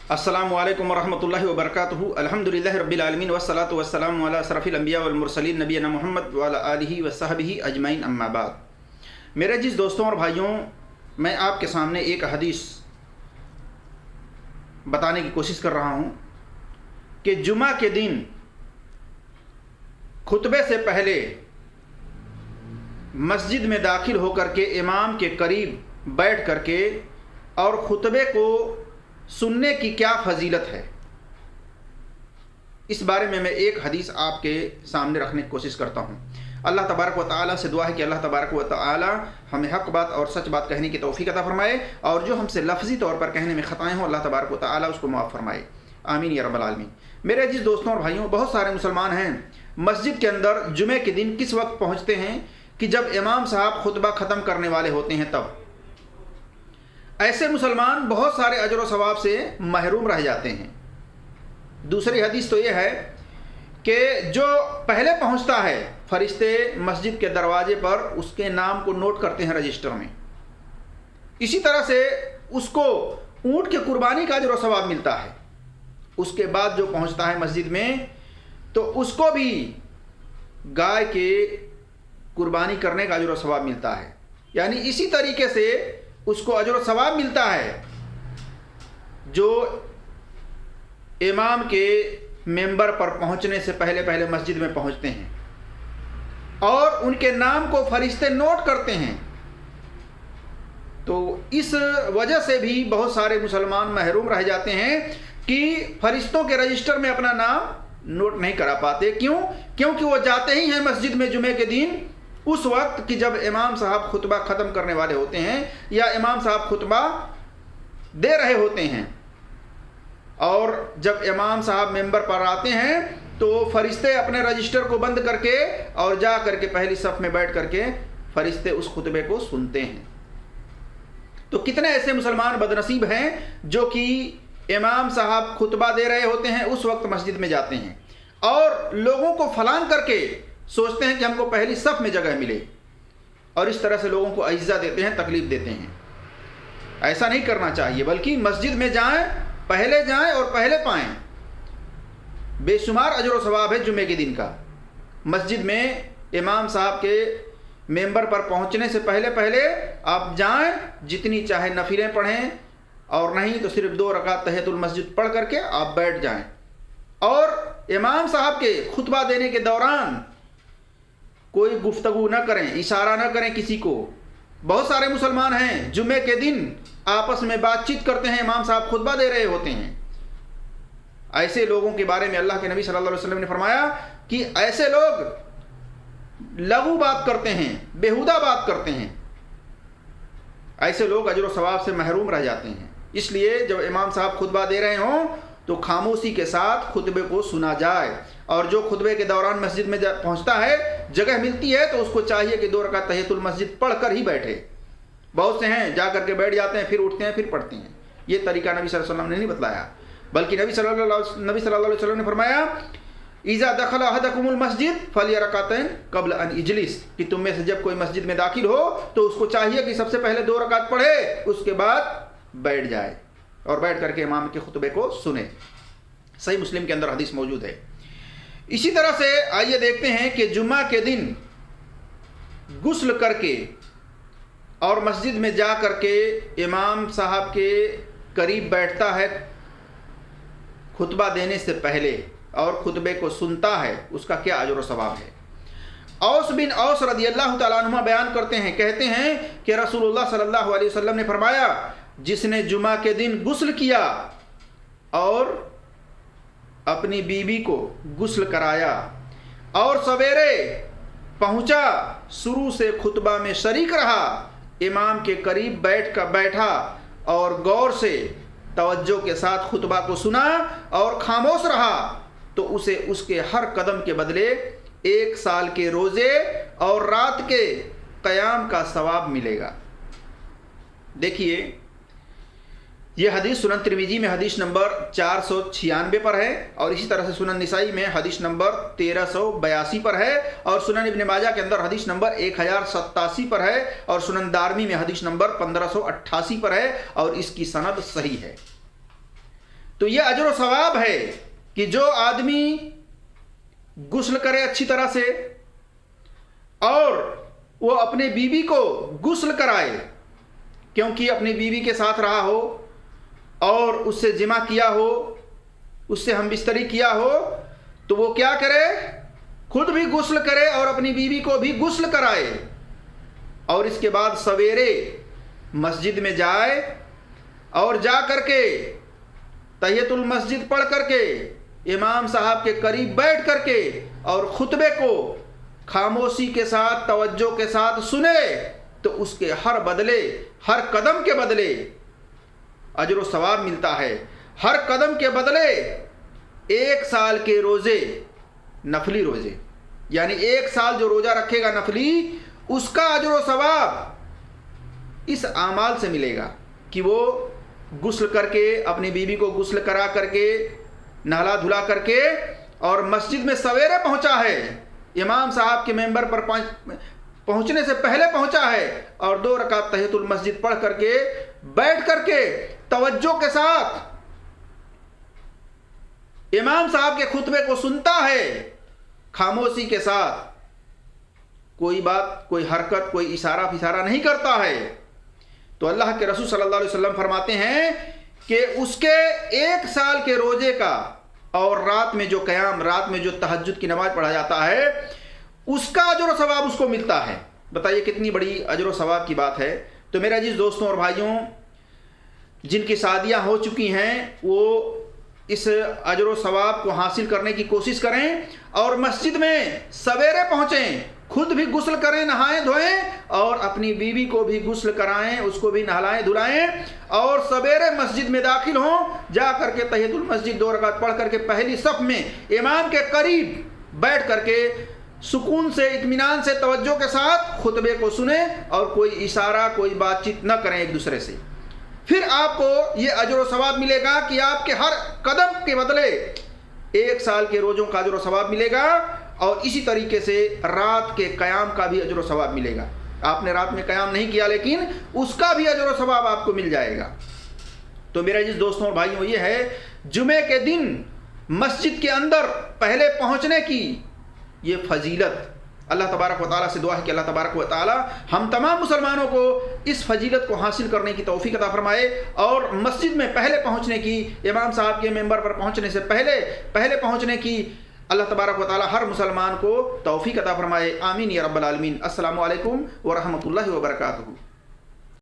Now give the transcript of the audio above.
अस्सलामु अलैकुम वरहमतुल्लाहि वबरकातुहू। अल्हम्दुलिल्लाहि रब्बिल आलमीन वस्सलातु वस्सलामु अला अशरफिल अंबिया वल मुरसलीन नबीना मुहम्मद व अला आलिहि व सहबिहि अजमईन अम्मा बाद। मेरे जिस दोस्तों और भाइयों, मैं आपके सामने एक हदीस बताने की कोशिश कर रहा हूँ कि जुमा के दिन खुतबे से पहले मस्जिद में दाखिल होकर के इमाम के करीब बैठ करके और खुतबे को सुनने की क्या फजीलत है, इस बारे में मैं एक हदीस आपके सामने रखने की कोशिश करता हूँ। अल्लाह तबारक व तआला से दुआ है कि अल्लाह तबारक व तआला हमें हक़ बात और सच बात कहने की तौफ़ीक़ अता फ़रमाए, और जो हमसे लफ्ज़ी तौर पर कहने में ख़ताएँ हों अल्लाह तबारक व तआला उसको माफ़ फ़रमाए, आमीन या रब्बल आलमीन। मेरे जिस दोस्तों और भाइयों, बहुत सारे मुसलमान हैं मस्जिद के अंदर जुमे के दिन किस वक्त पहुँचते हैं कि जब इमाम साहब खुतबा ख़त्म करने वाले होते हैं तब। ऐसे मुसलमान बहुत सारे अजर व सवाब से महरूम रह जाते हैं। दूसरी हदीस तो ये है कि जो पहले पहुंचता है, फरिश्ते मस्जिद के दरवाजे पर उसके नाम को नोट करते हैं रजिस्टर में। इसी तरह से उसको ऊँट के कुर्बानी का अजर व सवाब मिलता है। उसके बाद जो पहुंचता है मस्जिद में तो उसको भी गाय के कुर्बानी करने का अजर व सवाब मिलता है। यानी इसी तरीके से उसको अजर व सवाब मिलता है जो इमाम के मेंबर पर पहुंचने से पहले पहले मस्जिद में पहुंचते हैं और उनके नाम को फरिश्ते नोट करते हैं। तो इस वजह से भी बहुत सारे मुसलमान महरूम रह जाते हैं कि फरिश्तों के रजिस्टर में अपना नाम नोट नहीं करा पाते। क्यों? क्योंकि वो जाते ही हैं मस्जिद में जुमे के दिन उस वक्त कि जब इमाम साहब खुतबा ख़त्म करने वाले होते हैं या इमाम साहब खुतबा दे रहे होते हैं। और जब इमाम साहब मेंबर पर आते हैं तो फरिश्ते अपने रजिस्टर को बंद करके और जा करके पहली सफ़ में बैठ करके फरिश्ते उस खुतबे को सुनते हैं। तो कितने ऐसे मुसलमान बदनसीब हैं जो कि इमाम साहब खुतबा दे रहे होते हैं उस वक्त मस्जिद में जाते हैं और लोगों को फलांग करके सोचते हैं कि हमको पहली सफ़ में जगह मिले, और इस तरह से लोगों को इज़्ज़ा देते हैं, तकलीफ़ देते हैं। ऐसा नहीं करना चाहिए, बल्कि मस्जिद में जाएं, पहले जाएं और पहले पाएं। बेशुमार अजर व सवाब है जुमे के दिन का। मस्जिद में इमाम साहब के मेंबर पर पहुंचने से पहले पहले आप जाएं, जितनी चाहे नफिलें पढ़ें, और नहीं तो सिर्फ 2 रकात तहियतुल मस्जिद पढ़ करके आप बैठ जाएं। और इमाम साहब के खुतबा देने के दौरान कोई गुफ्तगू न करें, इशारा न करें किसी को। बहुत सारे मुसलमान हैं जुमे के दिन आपस में बातचीत करते हैं, इमाम साहब खुतबा दे रहे होते हैं। ऐसे लोगों के बारे में अल्लाह के नबी सल्लल्लाहु अलैहि वसल्लम ने फरमाया कि ऐसे लोग लघु बात करते हैं, बेहुदा बात करते हैं। ऐसे लोग अजर व सवाब से महरूम रह जाते हैं। इसलिए जब इमाम साहब खुतबा दे रहे हों तो खामोशी के साथ खुतबे को सुना जाए, और जो खुतबे के दौरान मस्जिद में पहुंचता है, जगह मिलती है तो उसको चाहिए कि 2 रकात तहियतुल मस्जिद पढ़ कर ही बैठे। बहुत से हैं जा करके बैठ जाते हैं, फिर उठते हैं, फिर पढ़ते हैं। ये तरीका नबी सल्लल्लाहु अलैहि वसल्लम ने नहीं बतलाया, बल्कि नबी सल्लल्लाहु अलैहि वसल्लम ने फरमाया इज़ा दखल अहदकुमुल मस्जिद फलियरकातैन कब्ल अन इजलिस, कि तुम में से जब कोई मस्जिद में दाखिल हो तो उसको चाहिए कि सबसे पहले 2 रकात पढ़े, उसके बाद बैठ जाए और बैठ करके इमाम के खुतबे को सुने। सही मुस्लिम के अंदर हदीस मौजूद है। इसी तरह से आइए देखते हैं कि जुम्मा के दिन गुस्ल करके और मस्जिद में जा करके इमाम साहब के करीब बैठता है खुतबा देने से पहले और खुतबे को सुनता है, उसका क्या अजर व सवाब है। औस बिन औस रदियल्लाहु ताला अन्हुमा बयान करते हैं, कहते हैं कि रसूलुल्लाह सल्लल्लाहु अलैहि वसल्लम ने फरमाया, जिसने जुमा के दिन गुस्ल किया और अपनी बीवी को गुस्ल कराया और सवेरे पहुंचा, शुरू से खुतबा में शरीक रहा, इमाम के करीब बैठा और गौर से तवज्जो के साथ खुतबा को सुना और खामोश रहा, तो उसे उसके हर कदम के बदले 1 साल के रोज़े और रात के क़याम का सवाब मिलेगा। देखिए, ये हदीस सुनन तिरमिजी में हदीस नंबर 496 पर है, और इसी तरह से सुनन निसाई में हदीस नंबर 1382 पर है, और सुनन इब्न माजा के अंदर हदीस नंबर 1087 पर है, और सुनन दारमी में हदीस नंबर 1588 पर है, और इसकी सनद सही है। تو یہ اجر و ثواب ہے کہ جو آدمی غسل کرے اچھی طرح سے اور وہ اپنے بیوی کو غسل کرائے، کیونکہ اپنی بیوی کے ساتھ رہا ہو اور اس سے جمع کیا ہو، اس سے ہم بستری کیا ہو، تو وہ کیا کرے؟ خود بھی غسل کرے اور اپنی بیوی کو بھی غسل کرائے، اور اس کے بعد سویرے مسجد میں جائے اور جا کر کے تحیۃ المسجد پڑھ کر کے امام صاحب کے قریب بیٹھ کر کے اور خطبے کو خاموشی کے ساتھ توجہ کے ساتھ سنے، تو اس کے ہر بدلے، ہر قدم کے بدلے اجر و ثواب ملتا ہے۔ ہر قدم کے بدلے 1 سال کے روزے، نفلی روزے، یعنی 1 سال جو روزہ رکھے گا نفلی، اس کا اجر و ثواب اس اعمال سے ملے گا کہ وہ غسل کر کے اپنی بیوی کو غسل کرا کر کے نہلا دھلا کر کے اور مسجد میں سویرے پہنچا ہے، امام صاحب کے ممبر پر پہنچنے سے پہلے پہنچا ہے، اور 2 رکعت تحیۃ المسجد پڑھ کر کے بیٹھ کر کے توجہ کے ساتھ امام صاحب کے خطبے کو سنتا ہے، خاموشی کے ساتھ، کوئی بات، کوئی حرکت، کوئی اشارہ فشارہ نہیں کرتا ہے، تو اللہ کے رسول صلی اللہ علیہ وسلم فرماتے ہیں کہ اس کے 1 سال کے روزے کا اور رات میں جو قیام، رات میں جو تہجد کی نماز پڑھا جاتا ہے، اس کا اجر و ثواب اس کو ملتا ہے۔ بتائیے کتنی بڑی اجر و ثواب کی بات ہے۔ تو میرے عزیز دوستوں اور بھائیوں، جن کی شادیاں ہو چکی ہیں وہ اس اجر و ثواب کو حاصل کرنے کی کوشش کریں اور مسجد میں سویرے پہنچیں، خود بھی غسل کریں، نہائیں دھوئیں، اور اپنی بیوی کو بھی غسل کرائیں، اس کو بھی نہلائیں دھلائیں، اور سویرے مسجد میں داخل ہوں، جا کر کے تحیۃ المسجد 2 رکعت پڑھ کر کے پہلی صف میں امام کے قریب بیٹھ کر کے سکون سے، اطمینان سے، توجہ کے ساتھ خطبے کو سنیں اور کوئی اشارہ، کوئی بات چیت نہ کریں ایک دوسرے سے۔ پھر آپ کو یہ اجر و ثواب ملے گا کہ آپ کے ہر قدم کے بدلے 1 سال کے روزوں کا اجر و ثواب ملے گا، اور اسی طریقے سے رات کے قیام کا بھی اجر و ثواب ملے گا۔ آپ نے رات میں قیام نہیں کیا لیکن اس کا بھی اجر و ثواب آپ کو مل جائے گا۔ تو میرے عزیز دوستوں اور بھائیوں، یہ ہے جمعے کے دن مسجد کے اندر پہلے پہنچنے کی یہ فضیلت۔ اللہ تبارک و تعالیٰ سے دعا ہے کہ اللہ تبارک و تعالیٰ ہم تمام مسلمانوں کو اس فضیلت کو حاصل کرنے کی توفیق عطا فرمائے، اور مسجد میں پہلے پہنچنے کی، امام صاحب کے ممبر پر پہنچنے سے پہلے پہنچنے کی اللہ تبارک و تعالیٰ ہر مسلمان کو توفیق عطا فرمائے۔ آمین یا رب العالمین۔ السلام علیکم ورحمۃ اللہ وبرکاتہ۔